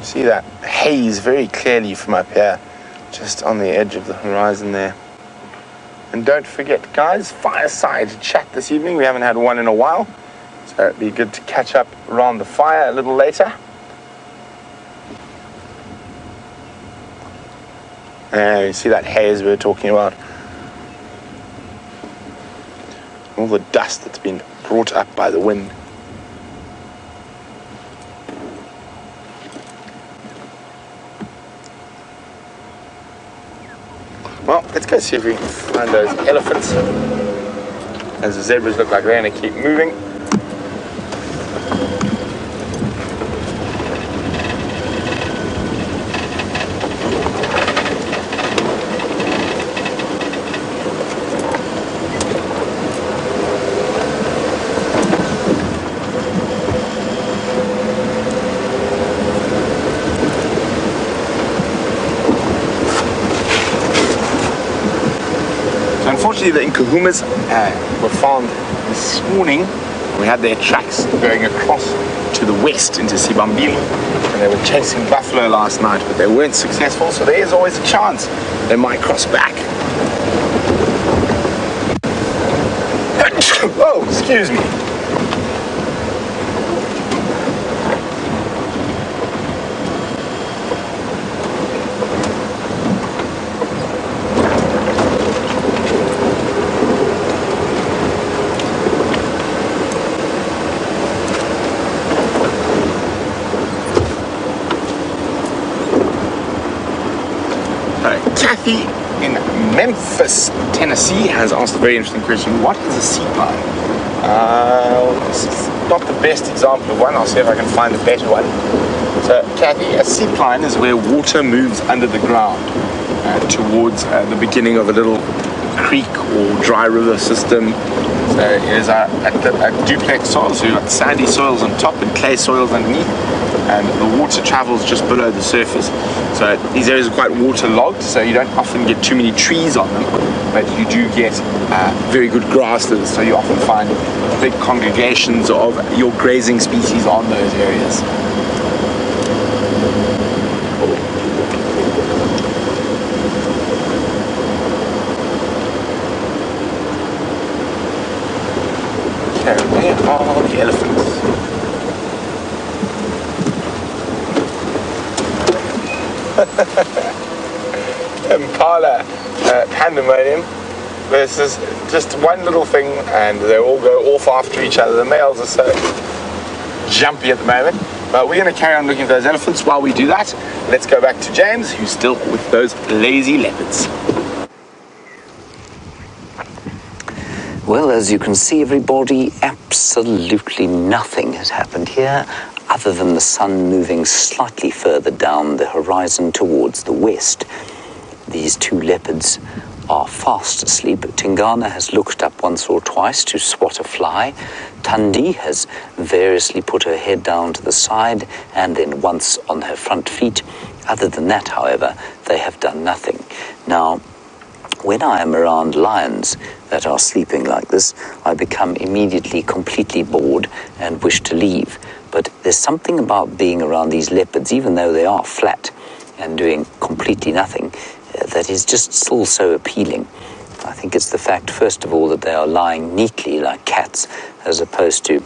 See that haze very clearly from up here, just on the edge of the horizon there. And don't forget, guys, fireside chat this evening. We haven't had one in a while, so it'd be good to catch up around the fire a little later. You see that haze we were talking about? All the dust that's been brought up by the wind. Well, let's go see if we can find those elephants, as the zebras look like they're going to keep moving. Unfortunately, the Nkuhumas were found this morning. We had their tracks going across to the west into Sibambili, and they were chasing buffalo last night, but they weren't successful, so there is always a chance they might cross back. Oh, excuse me. Kathy in Memphis, Tennessee has asked a very interesting question. What is a seapline? This is not the best example of one. I'll see if I can find a better one. So, Kathy, a seapline is where water moves under the ground towards the beginning of a little creek or dry river system. So there's a duplex soil, so you've got sandy soils on top and clay soils underneath, and the water travels just below the surface. So these areas are quite waterlogged, so you don't often get too many trees on them, but you do get very good grasses, so you often find big congregations of your grazing species on those areas. Okay, where are the elephants? Impala pandemonium versus just one little thing, and they all go off after each other. The males are so jumpy at the moment, but we're going to carry on looking at those elephants. While we do that, let's go back to James, who's still with those lazy leopards. Well, as you can see, everybody, absolutely nothing has happened here other than the sun moving slightly further down the horizon towards the west. These two leopards are fast asleep. Tingana has looked up once or twice to swat a fly. Thandi has variously put her head down to the side and then once on her front feet. Other than that, however, they have done nothing. Now, when I am around lions that are sleeping like this, I become immediately completely bored and wish to leave. But there's something about being around these leopards, even though they are flat and doing completely nothing, that is just still so appealing. I think it's the fact, first of all, that they are lying neatly like cats, as opposed to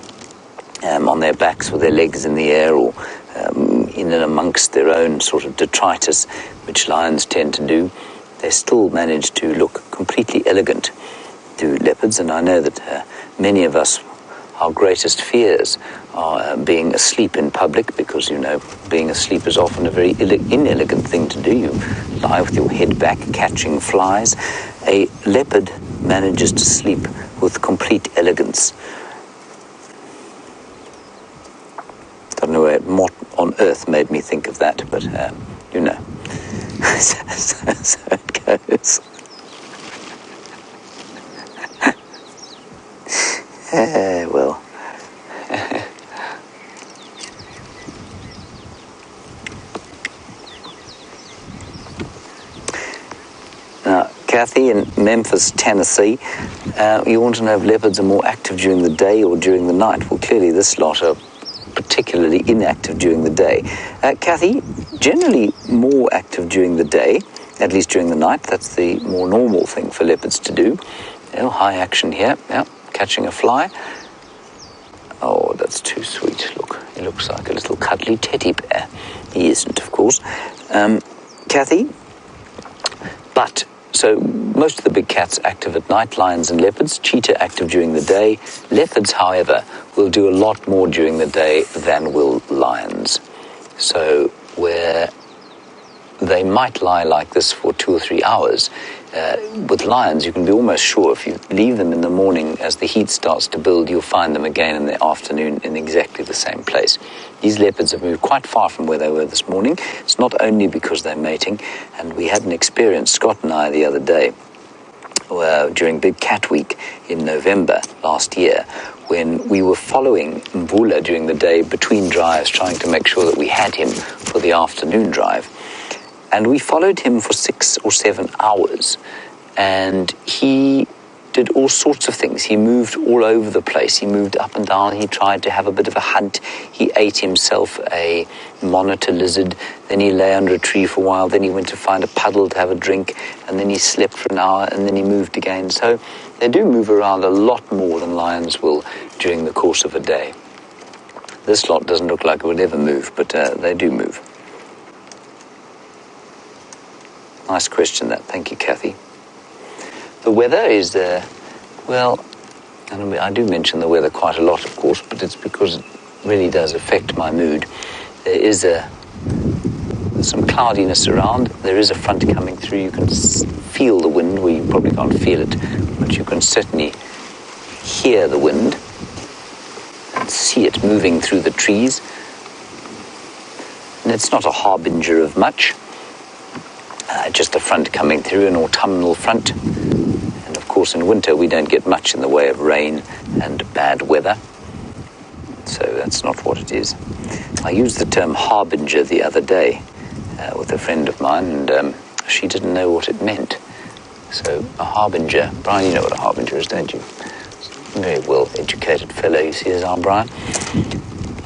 on their backs with their legs in the air, or in and amongst their own sort of detritus, which lions tend to do. They still manage to look completely elegant, do leopards, and I know that many of us, our greatest fears are being asleep in public, because, you know, being asleep is often a very inelegant thing to do. You lie with your head back catching flies. A leopard manages to sleep with complete elegance. Don't know what on earth made me think of that, but, you know. so it goes. Well. Now, Kathy in Memphis, Tennessee, you want to know if leopards are more active during the day or during the night. Well, clearly this lot are particularly inactive during the day. Kathy, generally more active during the day, at least during the night. That's the more normal thing for leopards to do. High action here. Catching a fly. Oh, that's too sweet. Look, he looks like a little cuddly teddy bear. He isn't, of course. Kathy, but so most of the big cats active at night, lions and leopards, cheetah active during the day. Leopards, however, will do a lot more during the day than will lions. So where they might lie like this for 2 or 3 hours, with lions you can be almost sure if you leave them in the morning, as the heat starts to build, you'll find them again in the afternoon in exactly the same place. These leopards have moved quite far from where they were this morning. It's not only because they're mating, and we had an experience, Scott and I, the other day, during Big Cat Week in November last year, when we were following Mvula during the day between drives, trying to make sure that we had him for the afternoon drive. And we followed him for 6 or 7 hours, and he did all sorts of things. He moved all over the place. He moved up and down. He tried to have a bit of a hunt. He ate himself a monitor lizard. Then he lay under a tree for a while. Then he went to find a puddle to have a drink, and then he slept for an hour, and then he moved again. So they do move around a lot more than lions will during the course of a day. This lot doesn't look like it would ever move, but they do move. Nice question, that. Thank you, Kathy. The weather is, well, and I do mention the weather quite a lot, of course, but it's because it really does affect my mood. There is some cloudiness around. There is a front coming through. You can feel the wind. Well, you probably can't feel it, but you can certainly hear the wind and see it moving through the trees. And it's not a harbinger of much. Just a front coming through, an autumnal front. And of course in winter we don't get much in the way of rain and bad weather. So that's not what it is. I used the term harbinger the other day with a friend of mine, and she didn't know what it meant. So a harbinger, Brian, you know what a harbinger is, don't you? Very well-educated fellow, you see, as our Brian.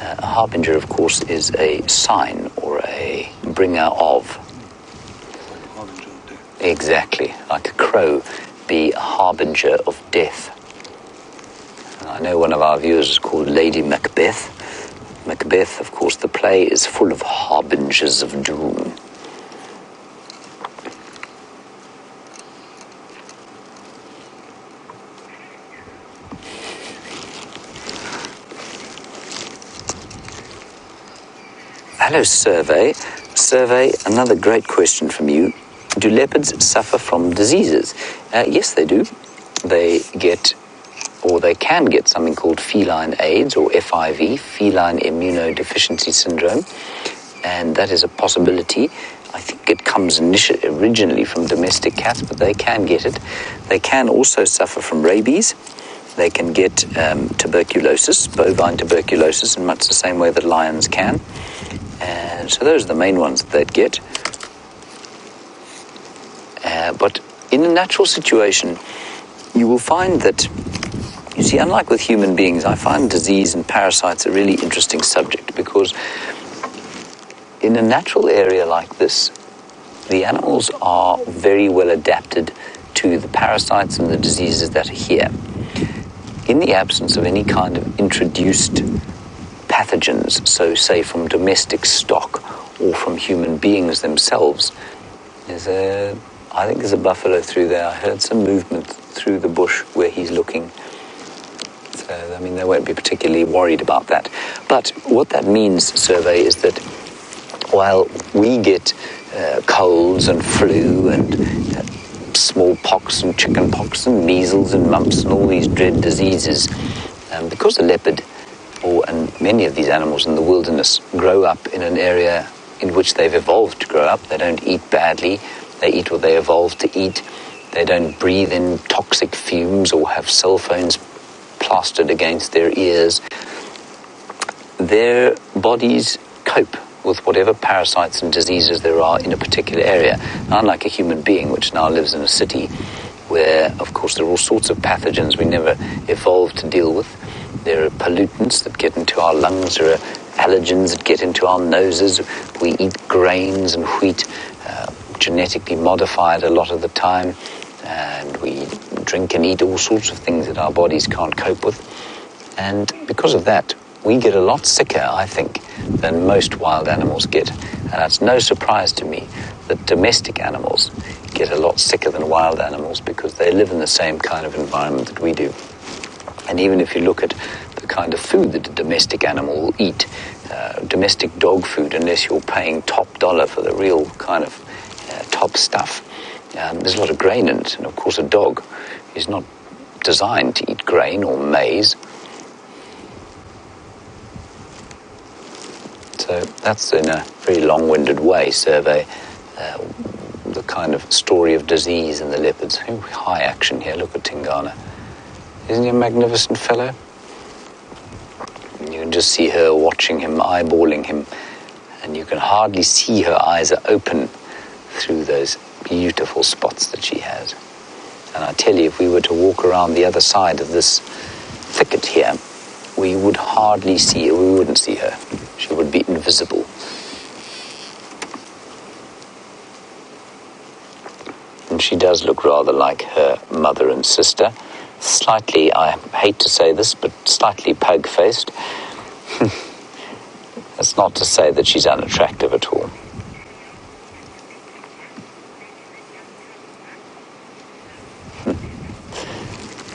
A harbinger, of course, is a sign or a bringer of. Exactly, like a crow, be a harbinger of death. And I know one of our viewers is called Lady Macbeth. Macbeth, of course, the play is full of harbingers of doom. Hello, Survey. Survey, another great question from you. Do leopards suffer from diseases? Yes, they do. They can get something called feline AIDS, or FIV, feline immunodeficiency syndrome, and that is a possibility. I think it comes originally from domestic cats, but they can get it. They can also suffer from rabies. They can get tuberculosis, bovine tuberculosis, in much the same way that lions can. And so those are the main ones that they'd get. But in a natural situation, you will find that, you see, unlike with human beings, I find disease and parasites a really interesting subject, because in a natural area like this, the animals are very well adapted to the parasites and the diseases that are here. In the absence of any kind of introduced pathogens, so say from domestic stock or from human beings themselves, I think there's a buffalo through there. I heard some movement through the bush where he's looking. So, I mean, they won't be particularly worried about that. But what that means, Survey, is that while we get colds and flu and smallpox and chickenpox and measles and mumps and all these dread diseases, because the leopard and many of these animals in the wilderness grow up in an area in which they've evolved to grow up. They don't eat badly. They eat what they evolved to eat. They don't breathe in toxic fumes or have cell phones plastered against their ears. Their bodies cope with whatever parasites and diseases there are in a particular area. Unlike a human being, which now lives in a city where, of course, there are all sorts of pathogens we never evolved to deal with. There are pollutants that get into our lungs. There are allergens that get into our noses. We eat grains and wheat, genetically modified a lot of the time, and we drink and eat all sorts of things that our bodies can't cope with. And because of that, we get a lot sicker, I think, than most wild animals get. And it's no surprise to me that domestic animals get a lot sicker than wild animals because they live in the same kind of environment that we do. And even if you look at the kind of food that a domestic animal will eat, domestic dog food, unless you're paying top dollar for the real kind of top stuff, there's a lot of grain in it. And of course a dog is not designed to eat grain or maize. So that's, in a very long-winded way, survey the kind of story of disease in the leopards. High action here. Look at Tingana. Isn't he a magnificent fellow? You can just see her watching him, eyeballing him, and you can hardly see her eyes are open through those beautiful spots that she has. And I tell you, if we were to walk around the other side of this thicket here, we would hardly see her. We wouldn't see her. She would be invisible. And she does look rather like her mother and sister. Slightly, I hate to say this, but slightly pug-faced. That's not to say that she's unattractive at all.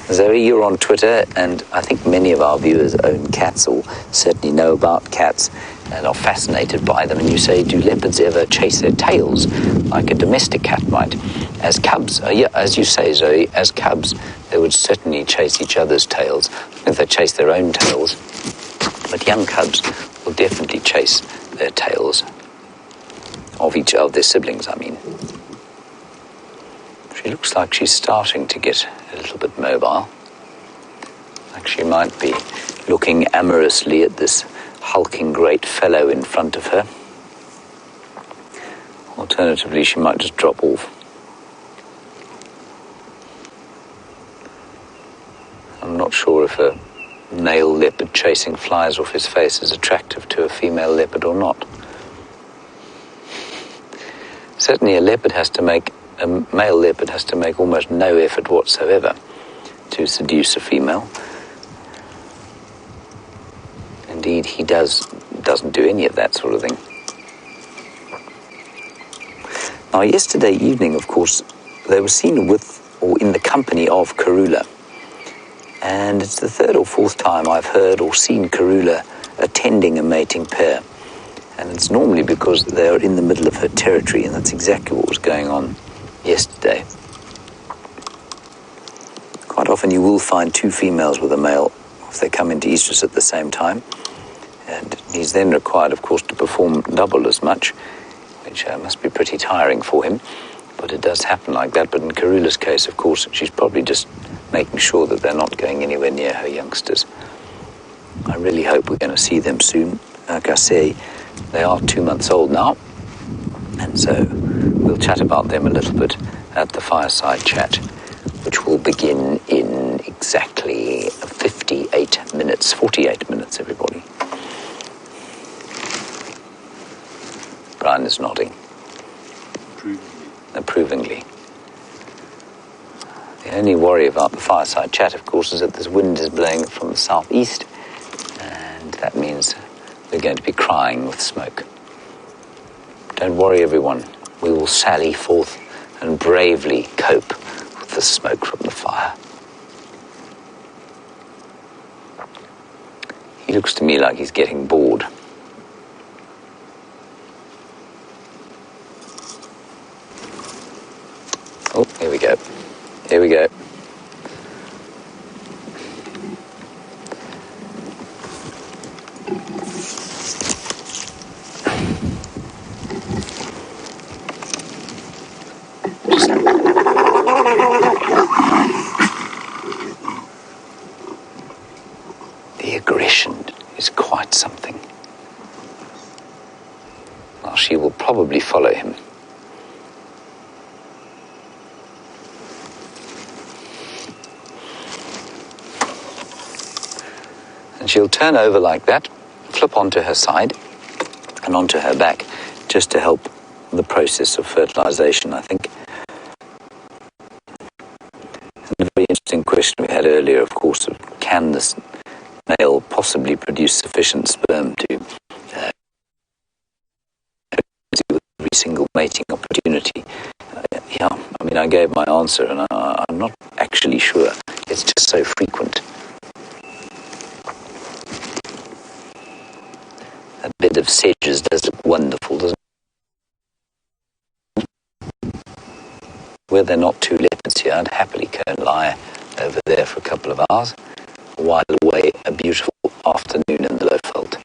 Zoe, you're on Twitter, and I think many of our viewers own cats or certainly know about cats and are fascinated by them. And you say, do leopards ever chase their tails like a domestic cat might? As cubs, yeah, as you say, Zoe, as cubs, they would certainly chase each other's tails. I think they chase their own tails. But young cubs will definitely chase their tails of each of their siblings, I mean. She looks like she's starting to get a little bit mobile. Like she might be looking amorously at this hulking great fellow in front of her. Alternatively, she might just drop off. I'm not sure if a male leopard chasing flies off his face is attractive to a female leopard or not. Certainly a male leopard has to make almost no effort whatsoever to seduce a female. Indeed, he doesn't do any of that sort of thing. Now, yesterday evening, of course, they were seen with or in the company of Karula. And it's the third or fourth time I've heard or seen Karula attending a mating pair. And it's normally because they're in the middle of her territory, and that's exactly what was going on yesterday. Quite often you will find two females with a male if they come into estrus at the same time. And he's then required, of course, to perform double as much, which must be pretty tiring for him. But it does happen like that. But in Karula's case, of course, she's probably just making sure that they're not going anywhere near her youngsters. I really hope we're going to see them soon. Like I say, they are 2 months old now, and so we'll chat about them a little bit at the fireside chat, which will begin in exactly 48 minutes. 48 minutes, everybody. Brian is nodding. Approvingly. The only worry about the fireside chat, of course, is that this wind is blowing from the southeast, and that means we're going to be crying with smoke. Don't worry, everyone. We will sally forth and bravely cope with the smoke from the fire. He looks to me like he's getting bored. Oh, here we go. Here we go. The aggression is quite something. Well, she will probably follow him. And she'll turn over like that, flip onto her side and onto her back, just to help the process of fertilization, I think. And a very interesting question we had earlier, of course, of can this male possibly produce sufficient sperm to with every single mating opportunity? Yeah, I mean, I gave my answer, and I'm not actually sure. It's just so frequent. A bed of sedges does look wonderful, doesn't it? Were there not two leopards here, I'd happily go and lie over there for a couple of hours, while away a beautiful afternoon in the Lowveld.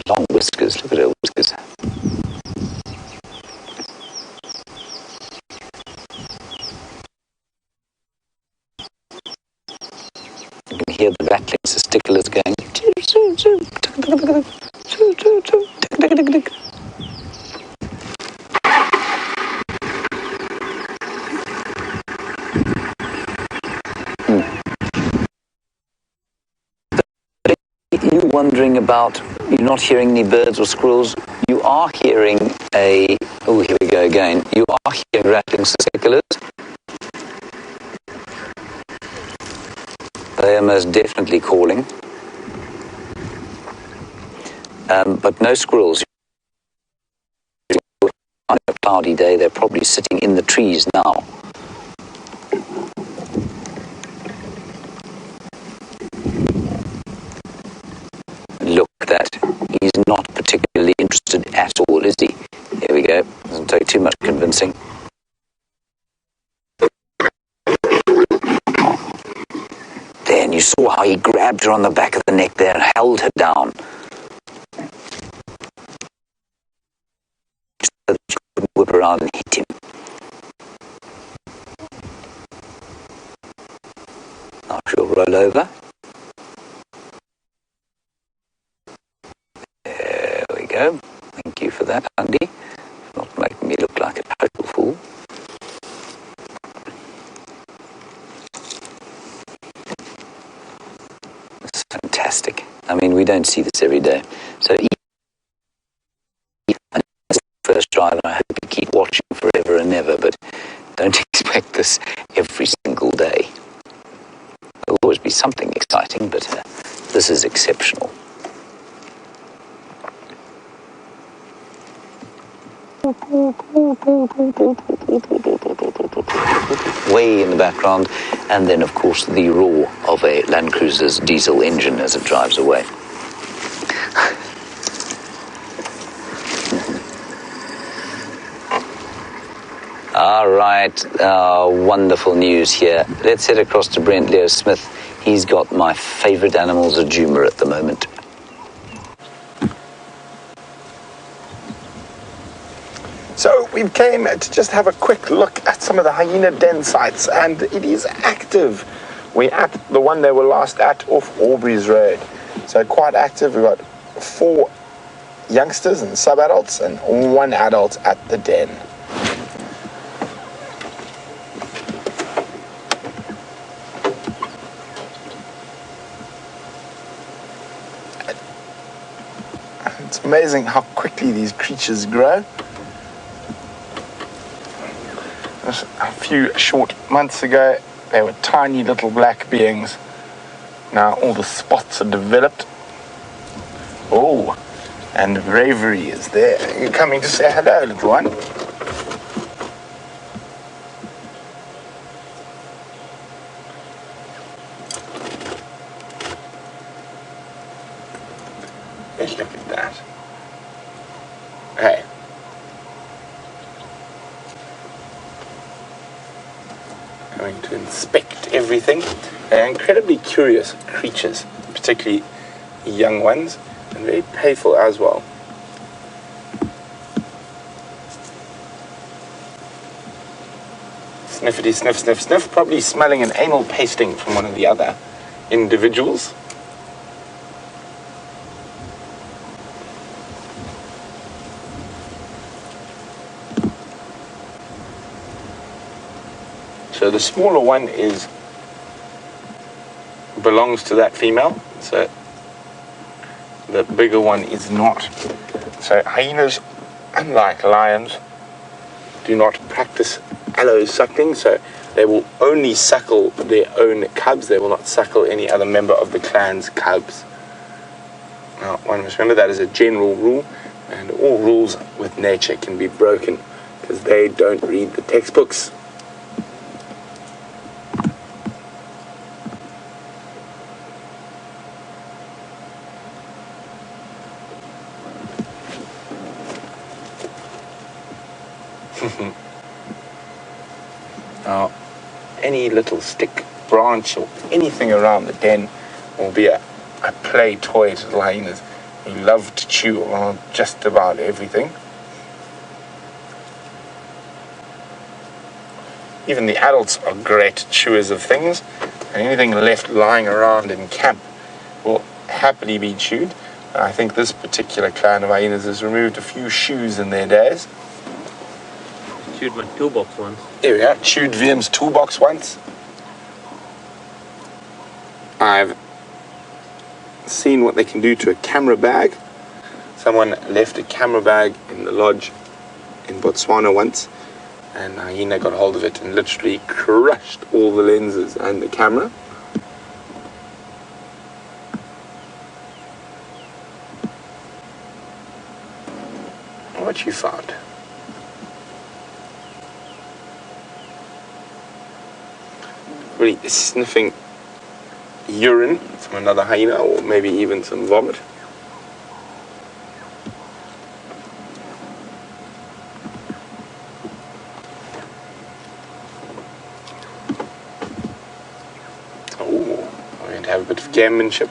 Long whiskers, look at her whiskers. You can hear the rattling testiculars going. You wondering about, you're not hearing any birds or squirrels? You are hearing a, oh, here we go again. You are hearing rattling testiculars. They are most definitely calling. But no squirrels. On a cloudy day, they're probably sitting in the trees now. Look at that. He's not particularly interested at all, is he? Here we go. Doesn't take too much convincing. There, and you saw how he grabbed her on the back of the neck there and held her down. So that she couldn't whip around and hit him. Now she'll roll over. There we go. Thank you for that, Thandi. Not making me look like a total fool. It's fantastic. I mean, we don't see this every day. So even as the first drive, I hope you keep watching forever and ever, but don't expect this every single day. There'll always be something exciting, but this is exceptional. Way in the background, and then of course the roar of a Land Cruiser's diesel engine as it drives away. All right, wonderful news here. Let's head across to Brent Leo Smith. He's got my favorite animals of Djuma at the moment. So we came to just have a quick look at some of the hyena den sites, and it is active. We're at the one they were last at off Aubrey's Road. So quite active. We've got 4 youngsters and sub-adults and 1 adult at the den. It's amazing how quickly these creatures grow. A few short months ago, they were tiny little black beings. Now all the spots are developed. Oh, and bravery is there. You're coming to say hello, little one. Let's look at that. Hey. Going to inspect everything. They're incredibly curious creatures, particularly young ones, and very playful as well. Sniffity sniff, sniff, sniff, probably smelling an anal pasting from one of the other individuals. So the smaller one is belongs to that female, so the bigger one is not. So hyenas, unlike lions, do not practice allo suckling, so they will only suckle their own cubs. They will not suckle any other member of the clan's cubs. Now, one must remember that is a general rule, and all rules with nature can be broken because they don't read the textbooks. Now, any little stick, branch, or anything around the den will be a play toy to the hyenas. They love to chew on just about everything. Even the adults are great chewers of things, and anything left lying around in camp will happily be chewed. And I think this particular clan of hyenas has removed a few shoes in their days. Chewed my toolbox once. There we are, chewed Viam's toolbox once. I've seen what they can do to a camera bag. Someone left a camera bag in the lodge in Botswana once, and a hyena got hold of it and literally crushed all the lenses and the camera. What you found? Really sniffing urine from another hyena, or maybe even some vomit. Oh, we're going to have a bit of gamemanship.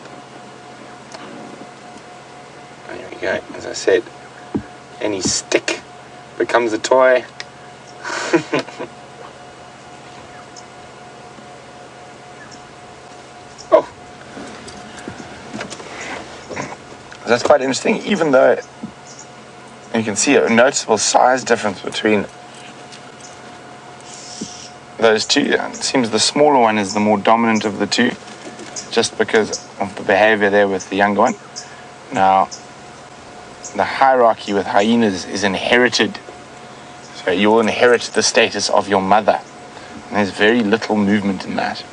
There we go. As I said, any stick becomes a toy. That's quite interesting, even though you can see a noticeable size difference between those two. It seems the smaller one is the more dominant of the two, just because of the behavior there with the younger one. Now, the hierarchy with hyenas is inherited. So you'll inherit the status of your mother. And there's very little movement in that.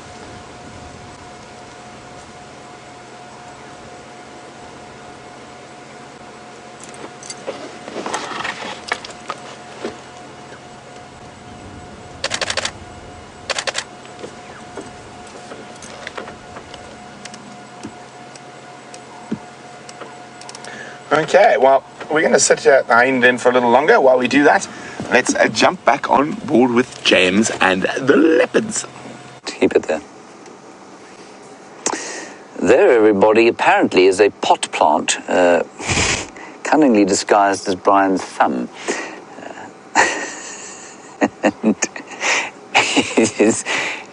Okay, well, we're going to sit here at the hyena den for a little longer. While we do that, let's jump back on board with James and the leopards. Keep it there. There, everybody, apparently is a pot plant, cunningly disguised as Brian's thumb. And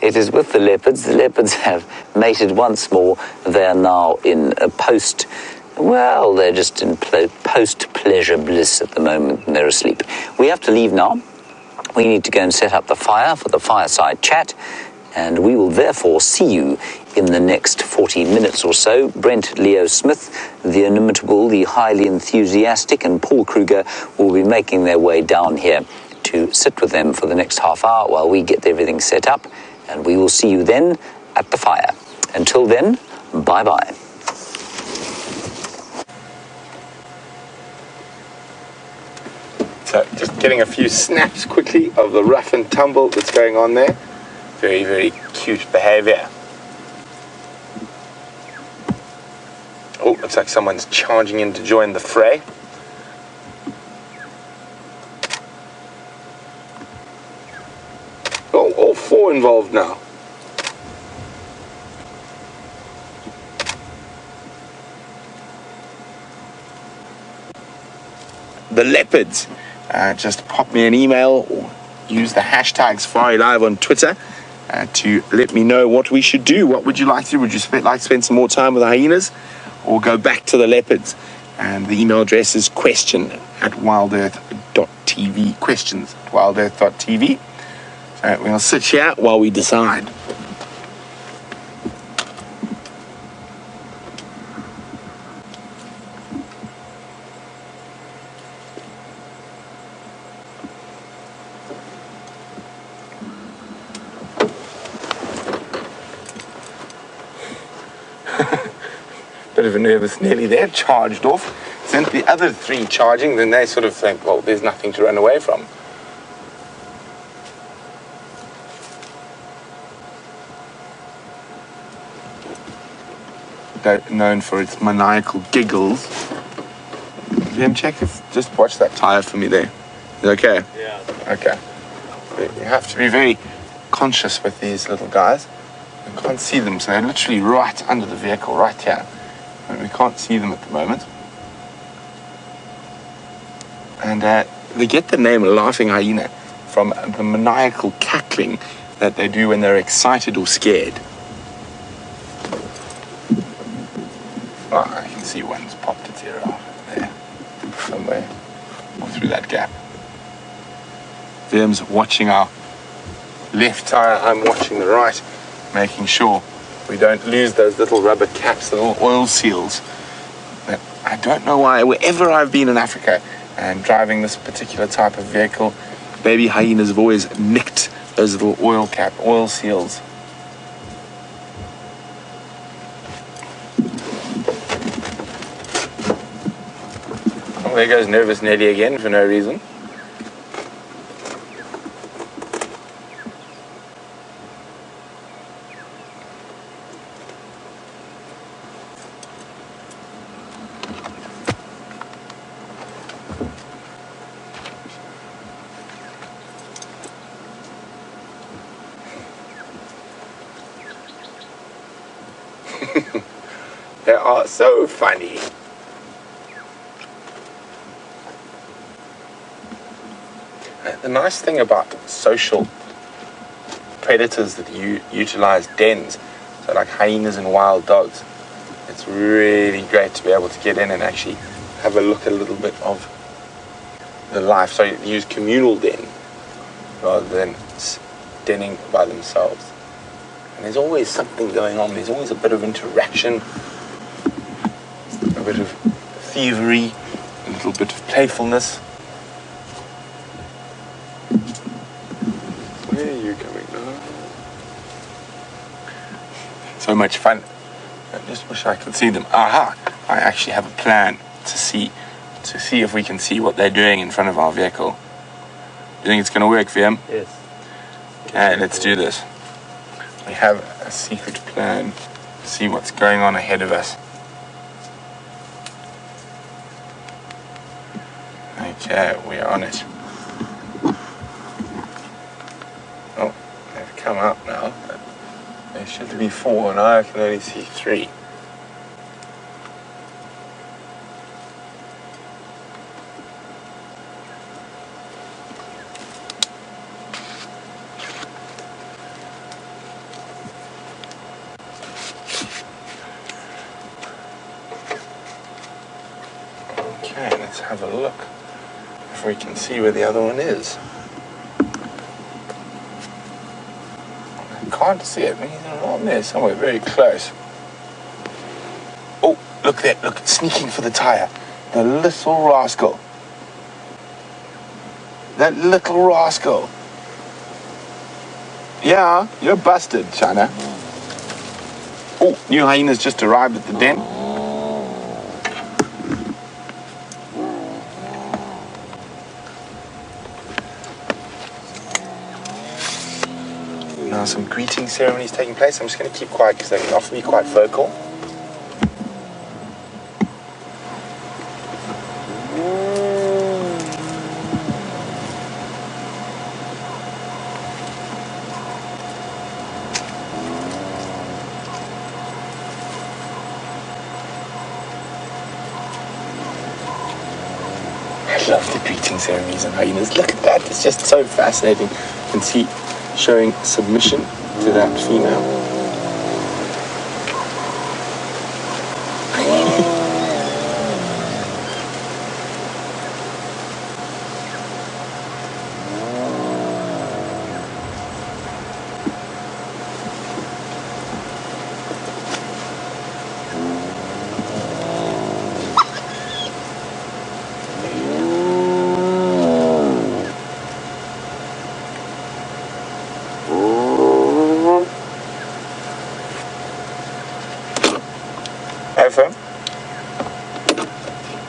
it is with the leopards. The leopards have mated once more. They are now in a well, they're just in post-pleasure bliss at the moment, and they're asleep. We have to leave now. We need to go and set up the fire for the fireside chat, and we will therefore see you in the next 40 minutes or so. Brent Leo Smith, the inimitable, the highly enthusiastic, and Paul Kruger will be making their way down here to sit with them for the next half hour while we get everything set up, and we will see you then at the fire. Until then, bye-bye. So just getting a few snaps quickly of the rough and tumble that's going on there. Very, very cute behavior. Oh, looks like someone's charging in to join the fray. Oh, all four involved now. The leopards. Just pop me an email or use the hashtag SafariLive on Twitter to let me know what we should do. What would you like to do? Would you like to spend some more time with the hyenas or go back to the leopards? And the email address is question@wildearth.tv. Questions@wildearth.tv. So we'll sit here while we decide. bit of a nervous Nelly there, charged off. Sent the other 3 charging, then they sort of think, well, there's nothing to run away from. Known for its maniacal giggles. Check if, just watch that tire for me there. Is it okay? Yeah. Okay. You have to be very conscious with these little guys. You can't see them, so they're literally right under the vehicle, right here. And we can't see them at the moment. And they get the name laughing hyena from the maniacal cackling that they do when they're excited or scared. Oh, I can see one's popped its ear out there, somewhere, or through that gap. Virm's watching our left tire, I'm watching the right, making sure we don't lose those little rubber caps, the little oil seals. But I don't know why, wherever I've been in Africa and driving this particular type of vehicle, baby hyenas have always nicked those little oil seals. Oh, there goes nervous Nelly again for no reason. They are so funny. The nice thing about social predators that utilize dens, so like hyenas and wild dogs, it's really great to be able to get in and actually have a look at a little bit of the life. So you use communal den rather than denning by themselves. And there's always something going on. There's always a bit of interaction, a bit of thievery, a little bit of playfulness. Where are you coming now? So much fun. I just wish I could see them. Aha! I actually have a plan to see if we can see what they're doing in front of our vehicle. Do you think it's going to work, VM? Yes. Okay, let's do this. We have a secret plan to see what's going on ahead of us. Okay, we are on it. Oh, they've come up now. But there should be 4, and I can only see 3. Okay, let's have a look if we can see where the other one is. I can't see it. He's around there somewhere, very close. Oh, look there, look, sneaking for the tire. The little rascal. That little rascal. Yeah, you're busted, China. Oh, new hyenas just arrived at the den. Now some greeting ceremonies taking place. I'm just going to keep quiet because they can often be quite vocal. I love the greeting ceremonies and hyenas. Look at that, it's just so fascinating. You can see showing submission to that female.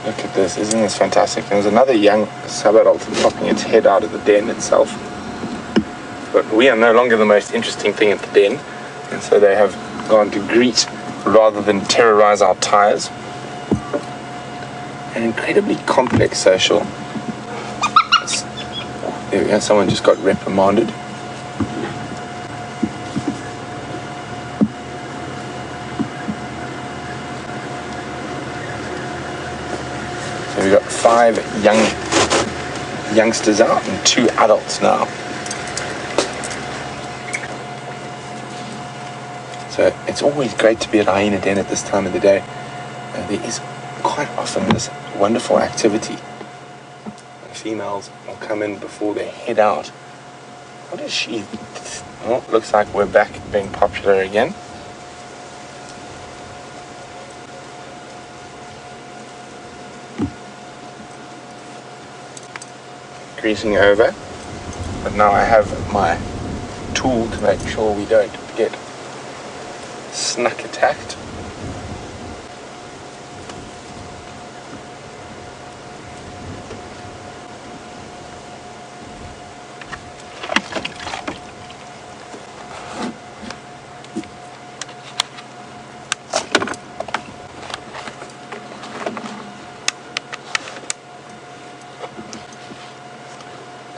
Look at this, isn't this fantastic? There's another young subadult popping its head out of the den itself. But we are no longer the most interesting thing at the den, and so they have gone to greet rather than terrorize our tires. An incredibly complex social. There we go, someone just got reprimanded. So we've got 5 youngsters out and 2 adults now. So it's always great to be at hyena den at this time of the day. There is quite often this wonderful activity. The females will come in before they head out. What is she? Oh, looks like we're back being popular again. Greasing over. But now I have my tool to make sure we don't get snuck attacked.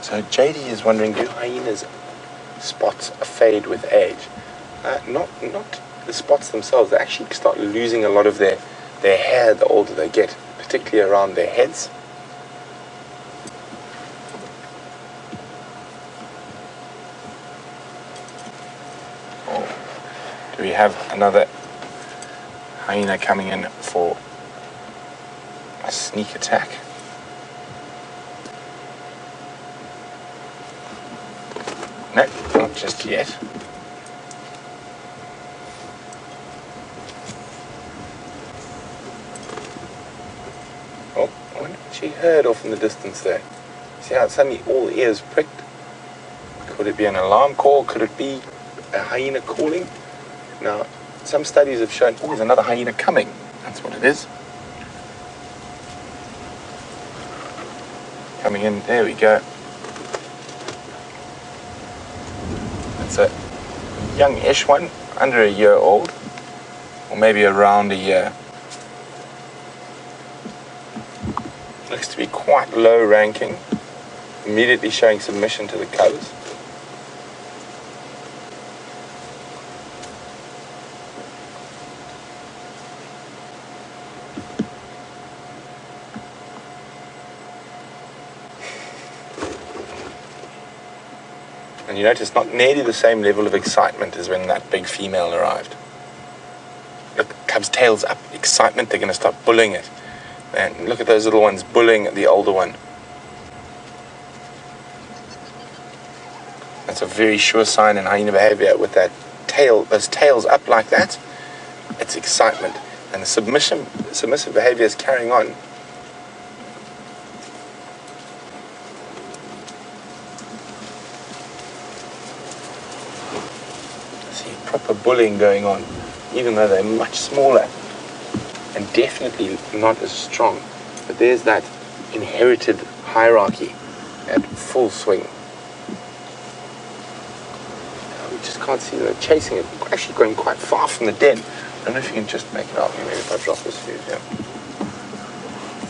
So JD is wondering, do hyenas' spots fade with age? Not the spots themselves. They actually start losing a lot of their hair the older they get, particularly around their heads. Oh, do we have another hyena coming in for a sneak attack? No, not just yet. Oh, I wonder what she heard off in the distance there. See how suddenly all the ears pricked? Could it be an alarm call? Could it be a hyena calling? Now, some studies have shown, oh, there's another hyena coming. That's what it is. Coming in, there we go. It's a young-ish one, under a year old, or maybe around a year. Looks to be quite low ranking, immediately showing submission to the colours. And you notice not nearly the same level of excitement as when that big female arrived. Look, cub's tail's up, excitement, they're going to start bullying it. And look at those little ones bullying the older one. That's a very sure sign in hyena behavior with that tail, those tails up like that. It's excitement. And the submissive behavior is carrying on. Proper bullying going on, even though they're much smaller and definitely not as strong. But there's that inherited hierarchy at full swing. We just can't see them chasing it. We're actually going quite far from the den. I don't know if you can just make it out. Maybe if I drop this fuse, yeah.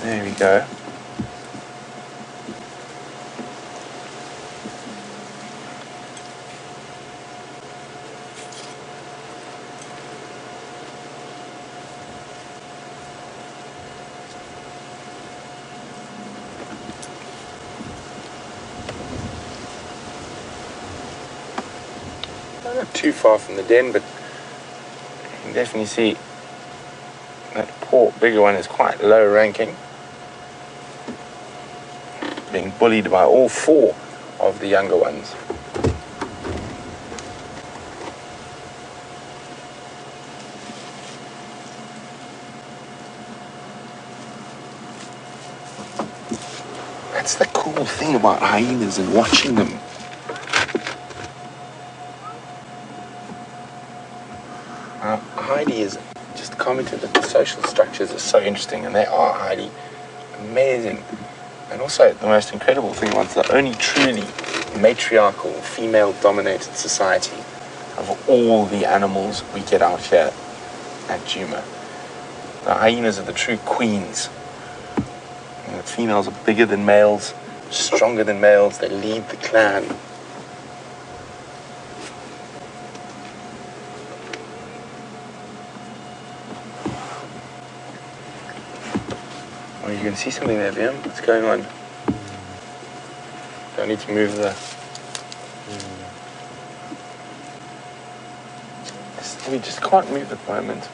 There we go. Not too far from the den, but you can definitely see that poor bigger one is quite low ranking, being bullied by all 4 of the younger ones. That's the cool thing about hyenas and watching them. Heidi has just commented that the social structures are so interesting, and they are, Heidi. amazing. And also, the most incredible thing was the only truly matriarchal, female-dominated society of all the animals we get out here at Djuma. The hyenas are the true queens. And the females are bigger than males, stronger than males, they lead the clan. Oh, you can see something there, Liam. What's going on? Do I need to move the... We just can't move at the moment.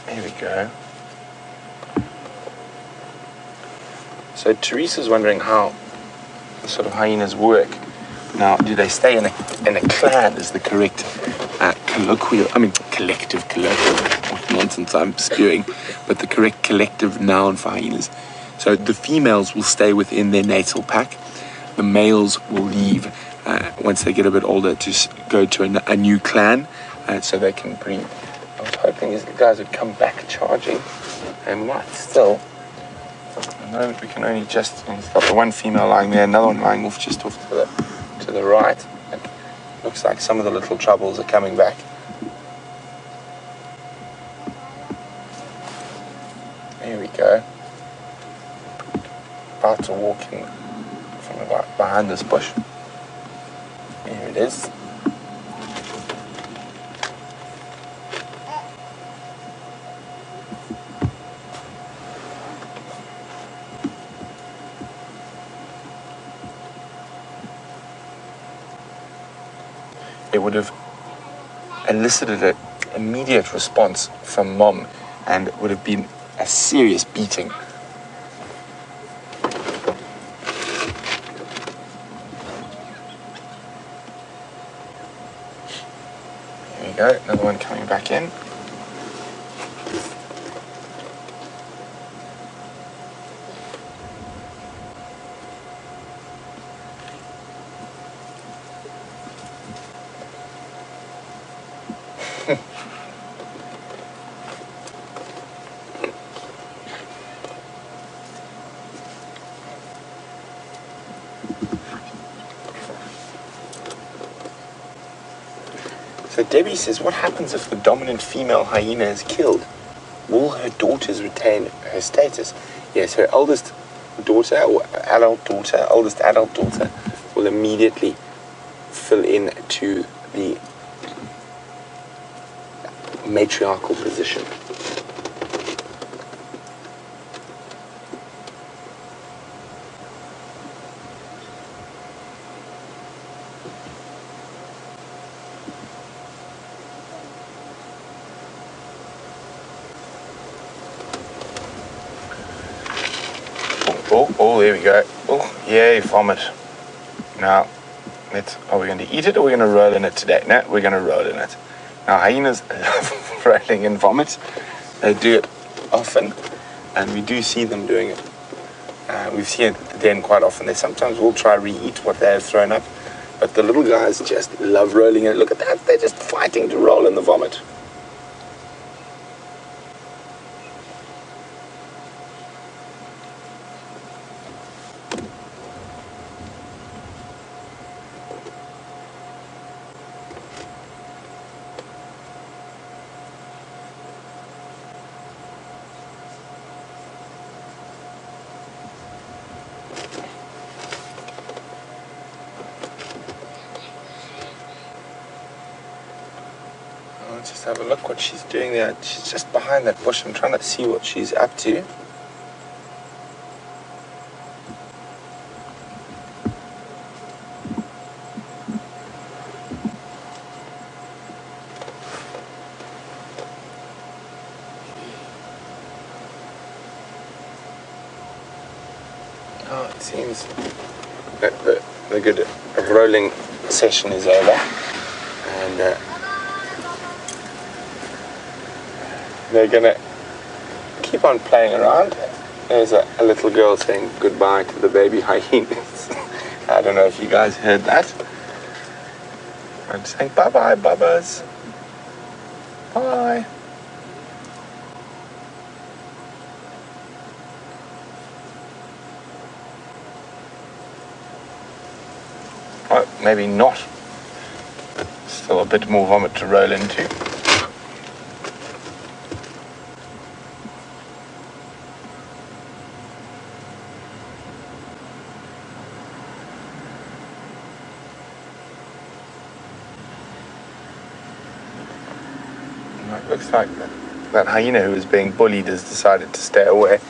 There we go. So Teresa's wondering how the sort of hyenas work. Now, do they stay in a clan is the correct collective, what nonsense I'm spewing, but the correct collective noun for hyenas. So the females will stay within their natal pack. The males will leave once they get a bit older to go to a new clan, so they can breed. I was hoping these guys would come back charging. They might still. At the moment we can only just, we've got the one female lying there, another one lying off just off to the right. It looks like some of the little troubles are coming back. There we go. About to walk in from about behind this bush. Here it is. It would have elicited an immediate response from Mom, and it would have been a serious beating. There we go, another one coming back in. So Debbie says, what happens if the dominant female hyena is killed? Will her daughters retain her status? Yes, her eldest daughter, or oldest adult daughter, will immediately fill in to the matriarchal position. Oh, there we go. Oh, yay, vomit. Now, are we going to eat it or are we going to roll in it today? No, we're going to roll in it. Now, hyenas love rolling in vomit. They do it often, and we do see them doing it. We've seen it at the den quite often. They sometimes will try re-eat what they have thrown up, but the little guys just love rolling in it. Look at that, they're just fighting to roll in the vomit. Let's just have a look what she's doing there. She's just behind that bush. I'm trying to see what she's up to. Oh, it seems that the good rolling session is over, and they're gonna keep on playing around. There's a little girl saying goodbye to the baby hyenas. I don't know if you guys heard that. I'm saying bye-bye, bubbas. Bye. Oh, maybe not. Still a bit more vomit to roll into. It looks like that hyena who was being bullied has decided to stay away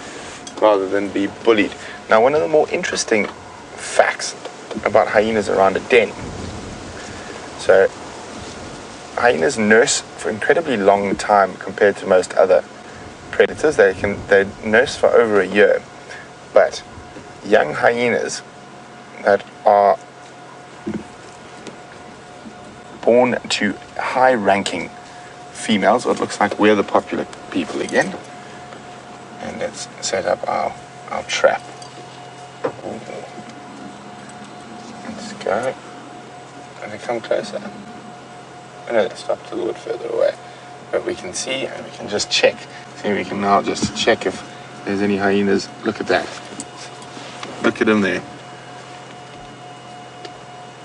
rather than be bullied. Now, one of the more interesting facts about hyenas around a den. So, hyenas nurse for an incredibly long time compared to most other predators. They nurse for over a year. But young hyenas that are born to high-ranking females, or it looks like we're the popular people again. And let's set up our trap. Ooh. Let's go. Can they come closer? Oh, no, they stopped a little bit further away. But we can see, and we can just check. See, we can now just check if there's any hyenas. Look at that. Look at them there.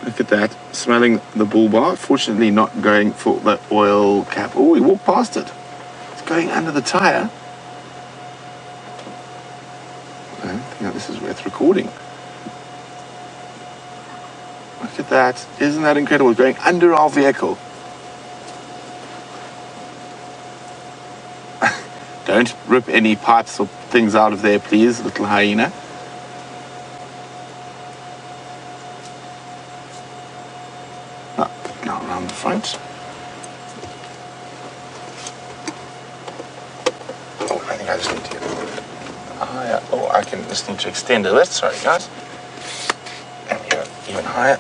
Look at that. Smelling the bull bar. Fortunately not going for the oil cap. Oh, we walked past it. It's going under the tire. I don't think this is worth recording. Look at that. Isn't that incredible? It's going under our vehicle. Don't rip any pipes or things out of there, please, little hyena. Now around the front. Oh, I think I just need to get a little bit higher. Oh, I can just need to extend a bit. Sorry, guys. And here, even higher.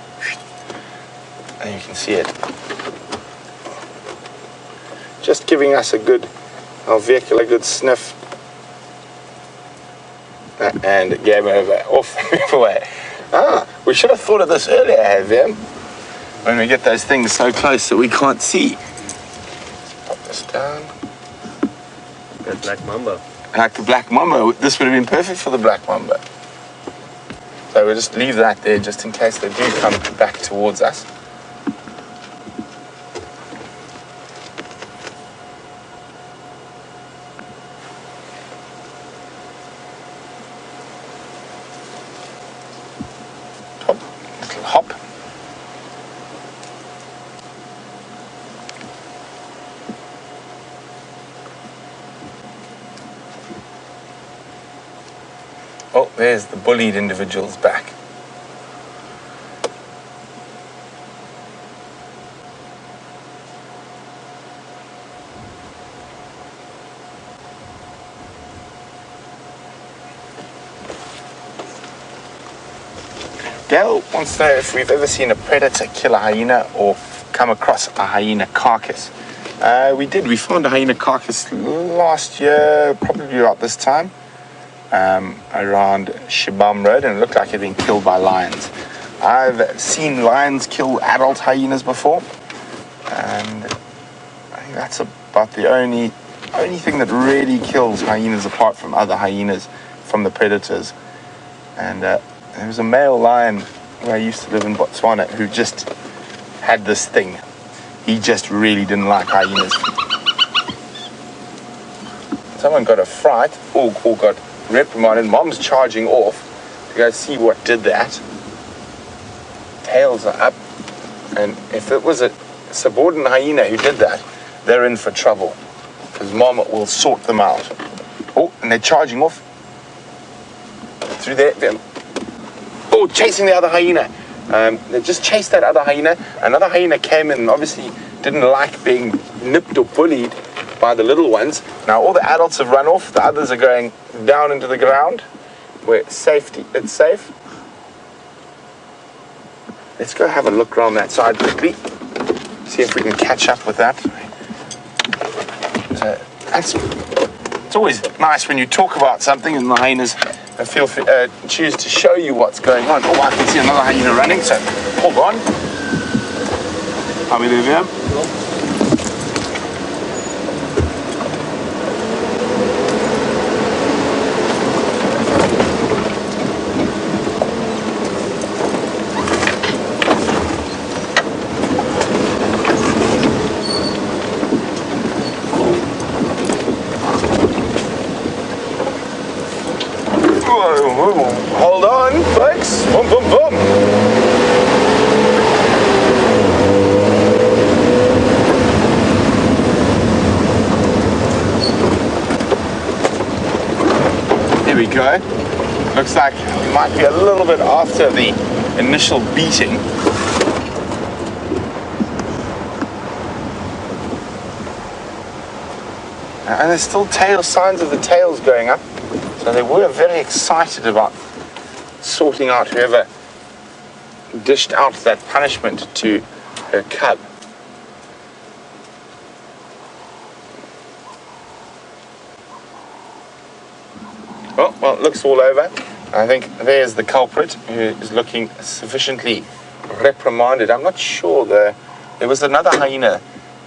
And you can see it. Just giving us our vehicle a good sniff. And game over. Off away. We should have thought of this earlier, have we? When we get those things so close that we can't see. Pop this down. The black mamba. Like the black mamba. This would have been perfect for the black mamba. So we'll just leave that there just in case they do come back towards us. Little hop. Oh, there's the bullied individual's back. Gail wants to know if we've ever seen a predator kill a hyena or come across a hyena carcass. We did. We found a hyena carcass last year, probably about this time. Around Shibam Road, and it looked like it had been killed by lions. I've seen lions kill adult hyenas before, and I think that's about the only thing that really kills hyenas apart from other hyenas from the predators. And there was a male lion where I used to live in Botswana who just had this thing. He just really didn't like hyenas. Someone got a fright or got reprimanded. Mom's charging off to go see what did that. Tails are up, and if it was a subordinate hyena who did that, they're in for trouble because Mom will sort them out. Oh, and they're charging off through there. Oh, chasing the other hyena. They just chased that other hyena. Another hyena came in and obviously didn't like being nipped or bullied by the little ones. Now all the adults have run off. The others are going down into the ground where it's safe. Let's go have a look around that side quickly. See if we can catch up with that. It's always nice when you talk about something and the hyenas choose to show you what's going on. Oh, I can see another hyena running, so hold on. Are we there? Hold on, folks. Boom, boom, boom. Here we go. Looks like it might be a little bit after the initial beating. And there's still signs of the tails going up. So they were very excited about sorting out whoever dished out that punishment to her cub. Oh, well, it looks all over. I think there's the culprit who is looking sufficiently reprimanded. I'm not sure though. There was another hyena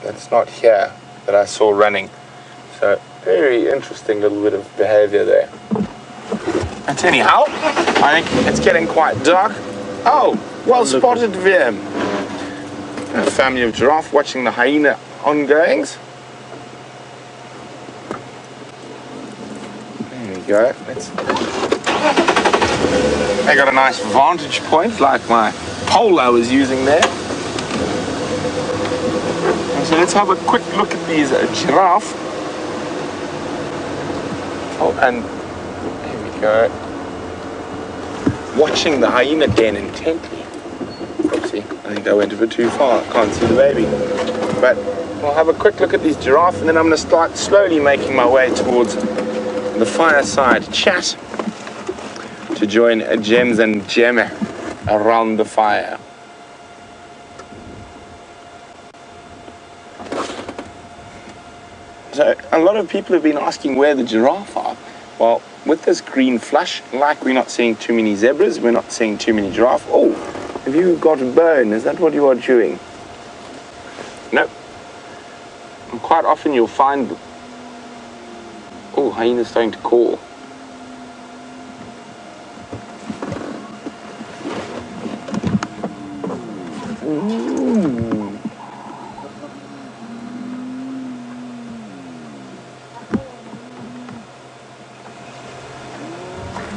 that's not here that I saw running. So very interesting little bit of behavior there. And anyhow, I think it's getting quite dark. Oh, well spotted, Vim. A family of giraffe watching the hyena ongoings. There we go. They got a nice vantage point, like my pole I was using there. And so let's have a quick look at these giraffe. Oh, and there we go. Watching the hyena den intently. Oopsie, I think I went a bit too far. Can't see the baby. But we'll have a quick look at these giraffe, and then I'm going to start slowly making my way towards the fireside chat to join James and Djuma around the fire. So a lot of people have been asking where the giraffe are. Well, with this green flush, like we're not seeing too many zebras, we're not seeing too many giraffe. Oh, have you got a bone? Is that what you are chewing? No. And quite often you'll find... Oh, hyena's starting to call.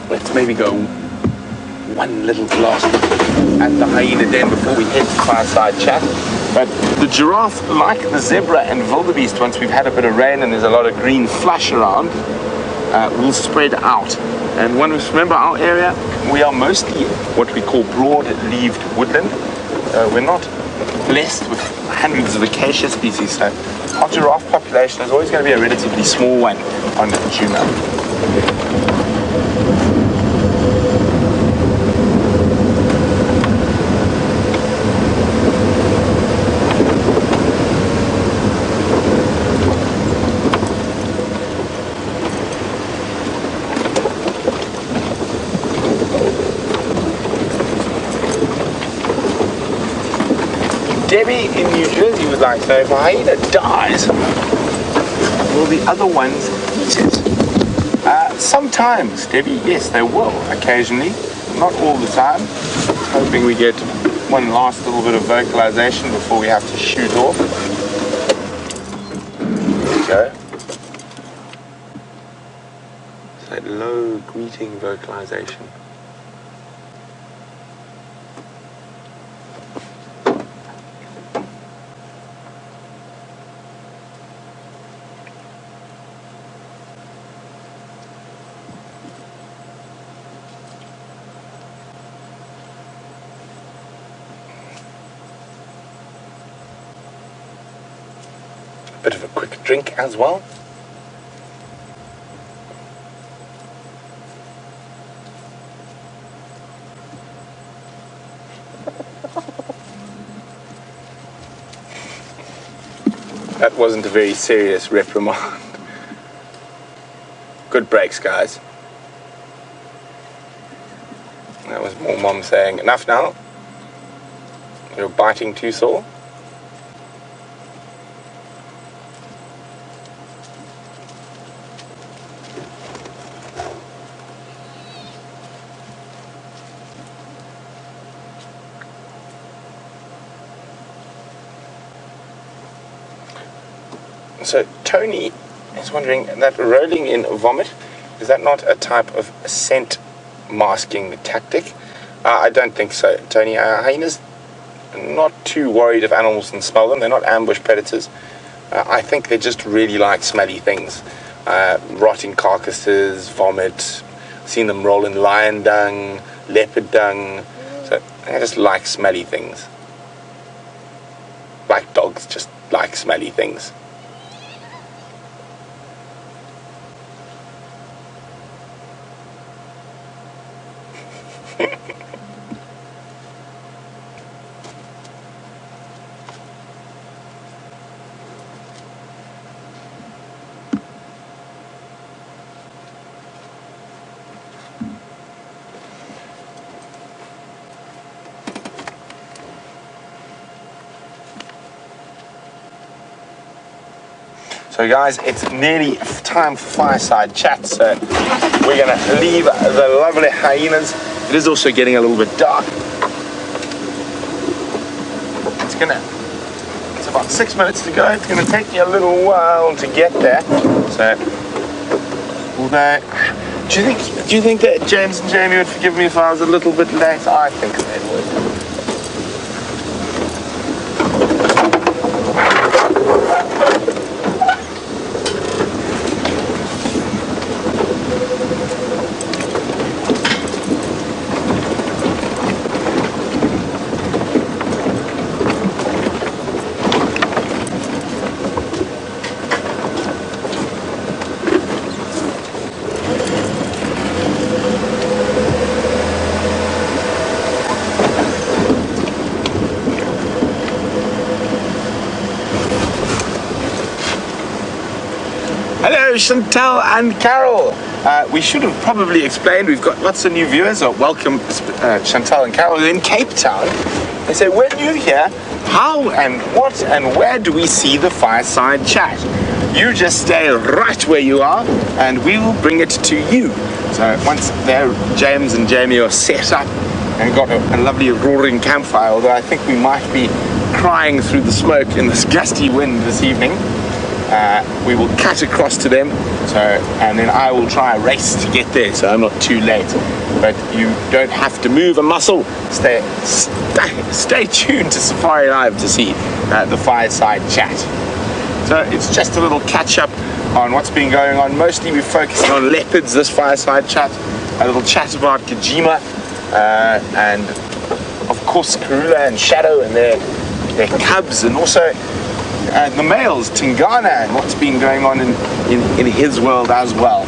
Let's maybe go one little blast at the hyena den before we head to fireside chat. But the giraffe, like the zebra and wildebeest, once we've had a bit of rain and there's a lot of green flush around, will spread out. And when we remember our area, we are mostly what we call broad-leaved woodland. We're not blessed with hundreds of acacia species, so our giraffe population is always going to be a relatively small one on Djuma. Debbie in New Jersey would like to know, if a hyena dies, will the other ones eat it? Sometimes, Debbie, yes, they will, occasionally. Not all the time. Hoping we get one last little bit of vocalization before we have to shoot off. There we go. It's that low greeting vocalization. Bit of a quick drink as well. That wasn't a very serious reprimand. Good breaks, guys. That was more Mom saying, enough now. You're biting too sore. So Tony is wondering, that rolling in vomit, Is that not a type of scent masking tactic? I don't think so, Tony. Hyenas not too worried if animals can smell them. They're not ambush predators. I think they just really like smelly things. Rotting carcasses, vomit. Seen them roll in lion dung, leopard dung. So they just like smelly things. Like dogs just like smelly things. So guys, it's nearly time for fireside chat, so we're going to leave the lovely hyenas. It is also getting a little bit dark. It's about 6 minutes to go. It's going to take me a little while to get there. So, do you think that James and Jamie would forgive me if I was a little bit late? I think they would. Hello, Chantal and Carol. We should have probably explained, we've got lots of new viewers. Welcome, Chantal and Carol in Cape Town. They say, we're new here. How and what and where do we see the fireside chat? You just stay right where you are and we will bring it to you. So once there, James and Jamie are set up and got a lovely roaring campfire, although I think we might be crying through the smoke in this gusty wind this evening. We will cut across to them, and then I will try a race to get there, so I'm not too late. But you don't have to move a muscle. Stay tuned to Safari Live to see the fireside chat. So it's just a little catch up on what's been going on. Mostly we're focusing on leopards this fireside chat. A little chat about Djuma, and of course Karula and Shadow and their cubs, and also the males, Tingana, and what's been going on in his world as well.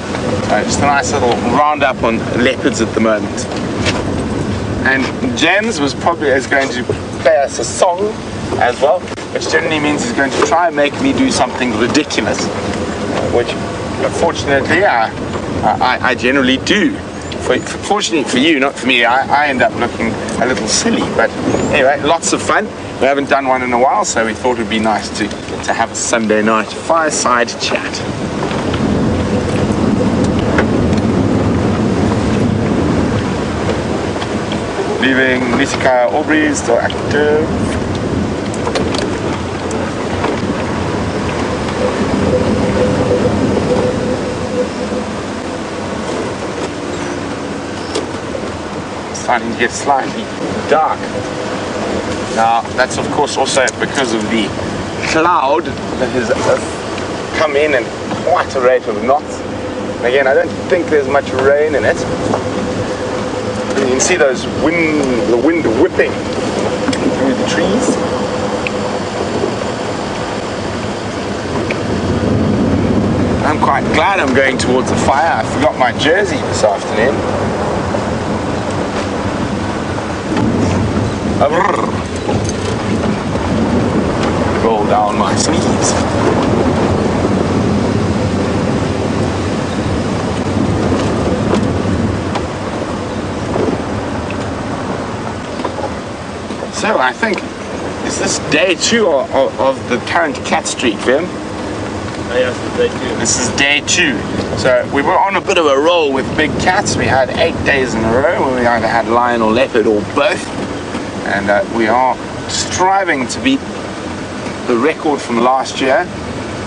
Just a nice little roundup on leopards at the moment. And James is going to play us a song as well, which generally means he's going to try and make me do something ridiculous, which unfortunately I generally do. Fortunately for you, not for me, I end up looking a little silly. But anyway, lots of fun. We haven't done one in a while, so we thought it would be nice to have a Sunday night fireside chat. Leaving Nitika Aubrey still active. Starting to get slightly dark. Now, that's of course also because of the cloud that has come in at quite a rate of knots. And again, I don't think there's much rain in it. And you can see the wind whipping through the trees. I'm quite glad I'm going towards the fire. I forgot my jersey this afternoon. Roll down my sleeves. So I think, is this day 2 of the current cat streak, Vim? Yes, day 2. This is day 2. So we were on a bit of a roll with big cats. We had 8 days in a row where we either had lion or leopard or both. And we are striving to beat the record from last year,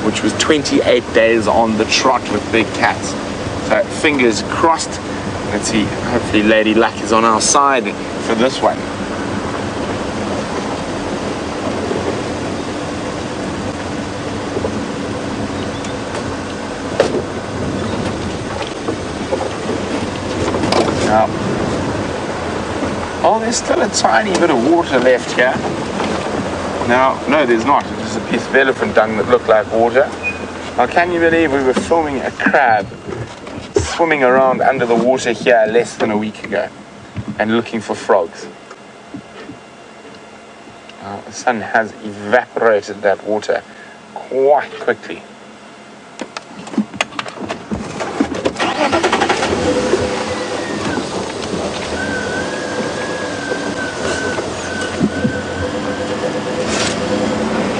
which was 28 days on the trot with big cats. So fingers crossed. Let's see, hopefully Lady Luck is on our side for this one. Now, oh, there's still a tiny bit of water left here. Now, no, there's not. It was a piece of elephant dung that looked like water. Now, can you believe we were filming a crab swimming around under the water here less than a week ago and looking for frogs? The sun has evaporated that water quite quickly.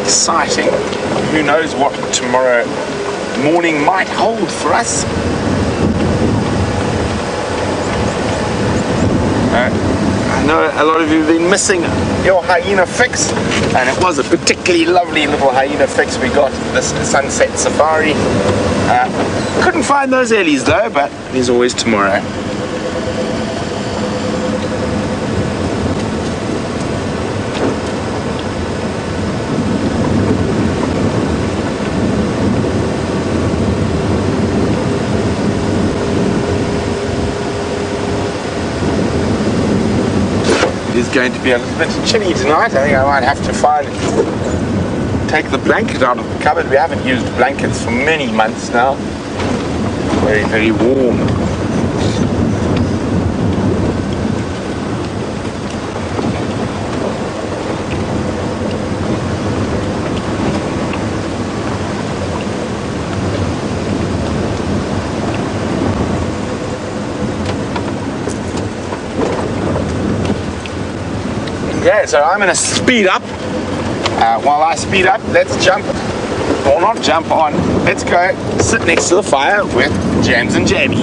Exciting. Who knows what tomorrow morning might hold for us. I know a lot of you have been missing your hyena fix, and it was a particularly lovely little hyena fix we got this sunset safari. Couldn't find those ellies though, but there's always tomorrow. It's going to be a little bit chilly tonight. I think I might have to take the blanket out of the cupboard. We haven't used blankets for many months now. Very, very warm. Okay, so I'm going to speed up. While I speed up, let's jump, or not jump on, let's go sit next to the fire with James and Jamie.